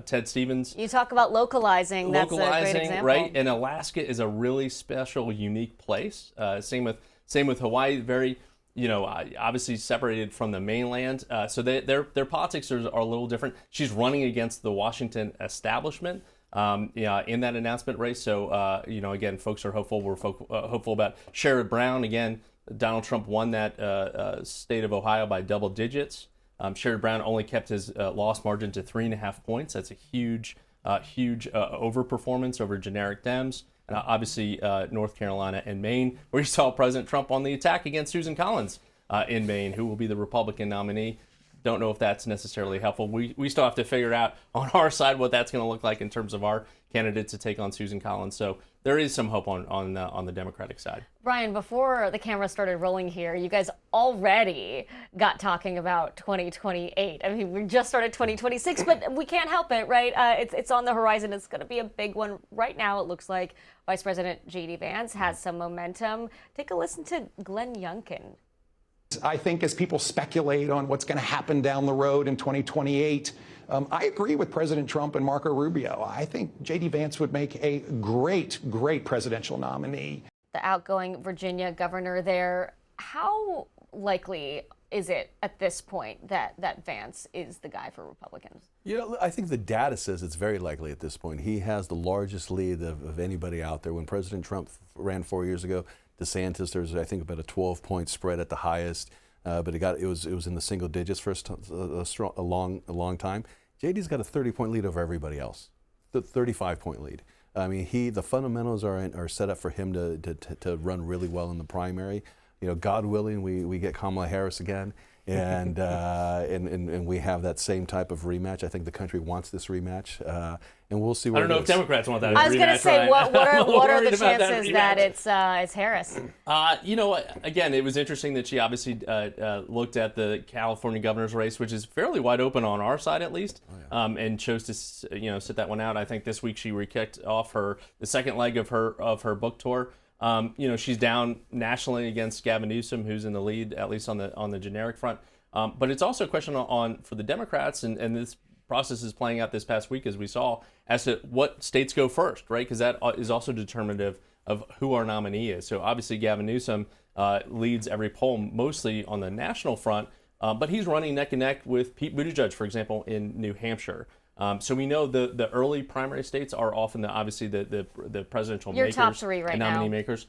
S8: Ted Stevens.
S1: You talk about localizing. That's a great example.
S8: Right? And Alaska is a really special, unique place. Same with Hawaii. Very, obviously separated from the mainland. So their politics are a little different. She's running against the Washington establishment in that announcement race. So, again, folks are hopeful. We're hopeful about Sherrod Brown. Again, Donald Trump won that state of Ohio by double digits. Sherrod Brown only kept his loss margin to 3.5 points. That's a huge overperformance over generic Dems. And obviously North Carolina and Maine, where you saw President Trump on the attack against Susan Collins in Maine, who will be the Republican nominee. Don't know if that's necessarily helpful. We still have to figure out on our side what that's going to look like in terms of our candidate to take on Susan Collins. So there is some hope on the Democratic side.
S1: Bryan, before the camera started rolling here, you guys already got talking about 2028. I mean, we just started 2026, but we can't help it, right? It's on the horizon. It's going to be a big one. Right now, it looks like Vice President J.D. Vance has some momentum. Take a listen to Glenn Youngkin.
S10: I think as people speculate on what's going to happen down the road in 2028, I agree with President Trump and Marco Rubio. I think J.D. Vance would make a great presidential nominee.
S1: The outgoing Virginia governor there, how likely is it at this point that Vance is the guy for Republicans?
S7: I think the data says it's very likely at this point. He has the largest lead of anybody out there. When President Trump ran 4 years ago, DeSantis, there's I think about a 12-point spread at the highest, but it was in the single digits for a long time. JD's got a 30-point lead over everybody else, the 35-point lead. I mean, the fundamentals are set up for him to run really well in the primary. God willing, we get Kamala Harris again, and we have that same type of rematch. I think the country wants this rematch, and we'll see.
S8: I don't know if Democrats want that rematch.
S1: I was going to say,
S8: right?
S1: what are the chances that it's Harris?
S8: Again, it was interesting that she obviously looked at the California governor's race, which is fairly wide open on our side at least, and chose to sit that one out. I think this week she kicked off the second leg of her book tour. She's down nationally against Gavin Newsom, who's in the lead, at least on the generic front. But it's also a question for the Democrats, and this process is playing out this past week, as we saw, as to what states go first, right? Because that is also determinative of who our nominee is. So obviously Gavin Newsom leads every poll, mostly on the national front, but he's running neck and neck with Pete Buttigieg, for example, in New Hampshire. So we know the early primary states are often the presidential
S1: Your
S8: makers
S1: top three right
S8: and nominee
S1: now.
S8: makers.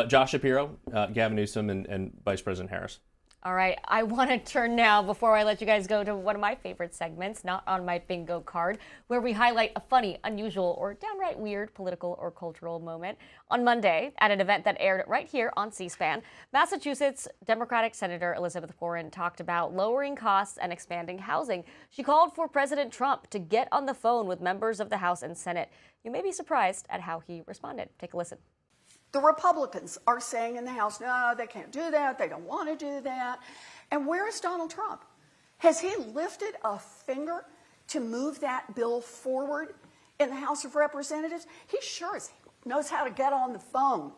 S8: Josh Shapiro, Gavin Newsom, and Vice President Harris.
S1: All right, I want to turn now, before I let you guys go, to one of my favorite segments, Not on My Bingo Card, where we highlight a funny, unusual, or downright weird political or cultural moment. On Monday, at an event that aired right here on C-SPAN, Massachusetts Democratic Senator Elizabeth Warren talked about lowering costs and expanding housing. She called for President Trump to get on the phone with members of the House and Senate. You may be surprised at how he responded. Take a listen.
S11: The Republicans are saying in the House, no, they can't do that. They don't want to do that. And where is Donald Trump? Has he lifted a finger to move that bill forward in the House of Representatives? He sure knows how to get on the phone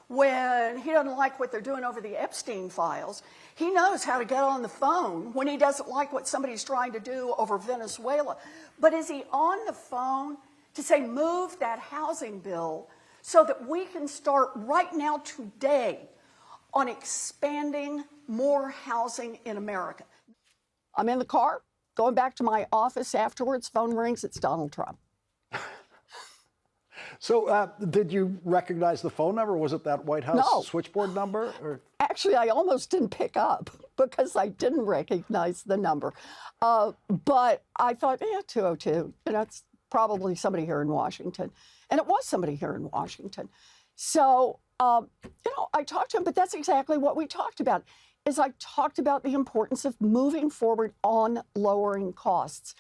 S11: when he doesn't like what they're doing over the Epstein files. He knows how to get on the phone when he doesn't like what somebody's trying to do over Venezuela. But is he on the phone to say, move that housing bill so that we can start right now today on expanding more housing in America? I'm in the car, going back to my office afterwards, phone rings, it's Donald Trump.
S12: So did you recognize the phone number? Was it that White House switchboard number? Or?
S11: Actually, I almost didn't pick up because I didn't recognize the number. But I thought, 202, it's probably somebody here in Washington. And it was somebody here in Washington. So, I talked to him, but that's exactly what we talked about, is I talked about the importance of moving forward on lowering costs.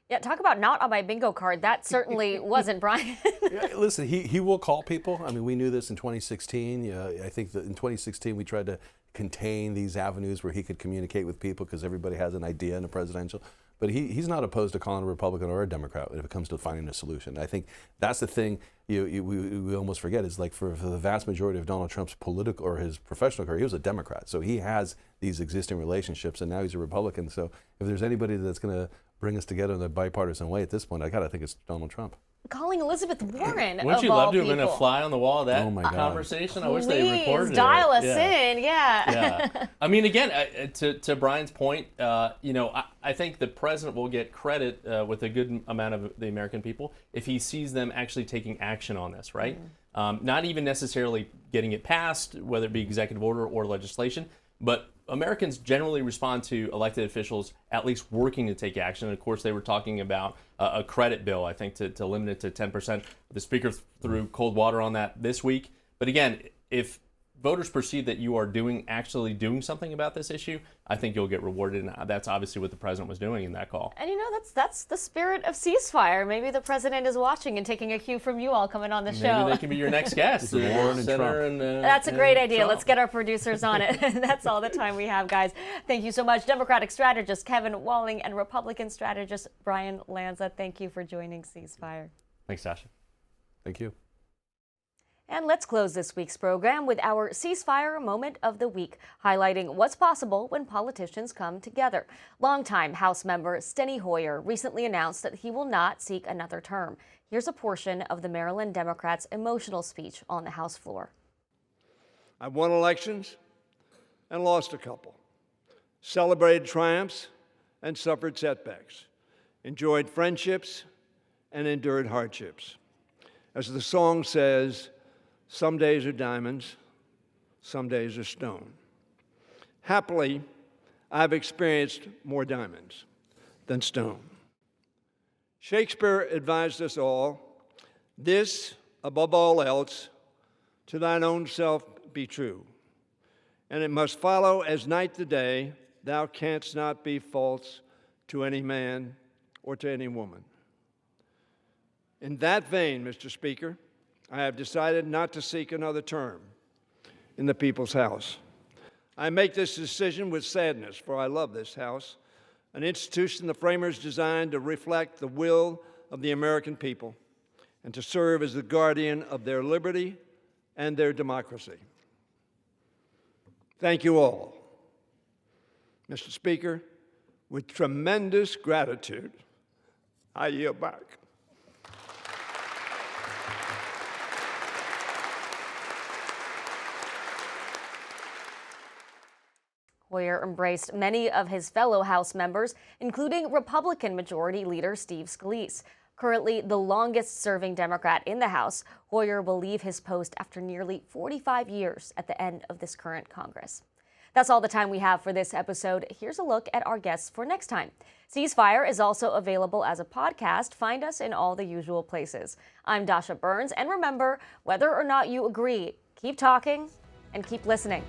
S1: Yeah, talk about not on my bingo card. That certainly wasn't, Brian.
S7: Yeah, listen, he will call people. I mean, we knew this in 2016. I think that in 2016 we tried to contain these avenues where he could communicate with people because everybody has an idea in a presidential. But he's not opposed to calling a Republican or a Democrat if it comes to finding a solution. I think that's the thing we almost forget is like for the vast majority of Donald Trump's political or his professional career, he was a Democrat. So he has these existing relationships, and now he's a Republican. So if there's anybody that's going to bring us together in a bipartisan way at this point, I got to think it's Donald Trump.
S1: Calling Elizabeth Warren.
S8: Wouldn't you love to have been a fly on the wall of that conversation? I wish they recorded it.
S1: Dial us in,
S8: yeah. I mean, again, to Brian's point, I think the president will get credit with a good amount of the American people if he sees them actually taking action on this, right? Not even necessarily getting it passed, whether it be executive order or legislation, but Americans generally respond to elected officials at least working to take action. And of course, they were talking about a credit bill, I think, to limit it to 10%. The Speaker threw cold water on that this week. But again, if voters perceive that you are actually doing something about this issue, I think you'll get rewarded. And that's obviously what the president was doing in that call.
S1: And that's the spirit of ceasefire. Maybe the president is watching and taking a cue from you all coming on the show.
S8: Maybe they can be your next guest.
S1: That's a great idea.
S8: Trump.
S1: Let's get our producers on it. That's all the time we have, guys. Thank you so much. Democratic strategist Kevin Walling and Republican strategist Bryan Lanza, thank you for joining Ceasefire.
S8: Thanks, Dasha.
S7: Thank you.
S1: And let's close this week's program with our Ceasefire Moment of the Week, highlighting what's possible when politicians come together. Longtime House member Steny Hoyer recently announced that he will not seek another term. Here's a portion of the Maryland Democrats' emotional speech on the House floor.
S13: I've won elections and lost a couple, celebrated triumphs and suffered setbacks, enjoyed friendships and endured hardships. As the song says, some days are diamonds, some days are stone. Happily, I've experienced more diamonds than stone. Shakespeare advised us all, this, above all else, to thine own self be true. And it must follow as night the day, thou canst not be false to any man or to any woman. In that vein, Mr. Speaker, I have decided not to seek another term in the People's House. I make this decision with sadness, for I love this House, an institution the framers designed to reflect the will of the American people and to serve as the guardian of their liberty and their democracy. Thank you all. Mr. Speaker, with tremendous gratitude, I yield back.
S1: Hoyer embraced many of his fellow House members, including Republican Majority Leader Steve Scalise. Currently the longest-serving Democrat in the House, Hoyer will leave his post after nearly 45 years at the end of this current Congress. That's all the time we have for this episode. Here's a look at our guests for next time. Ceasefire is also available as a podcast. Find us in all the usual places. I'm Dasha Burns, and remember, whether or not you agree, keep talking and keep listening.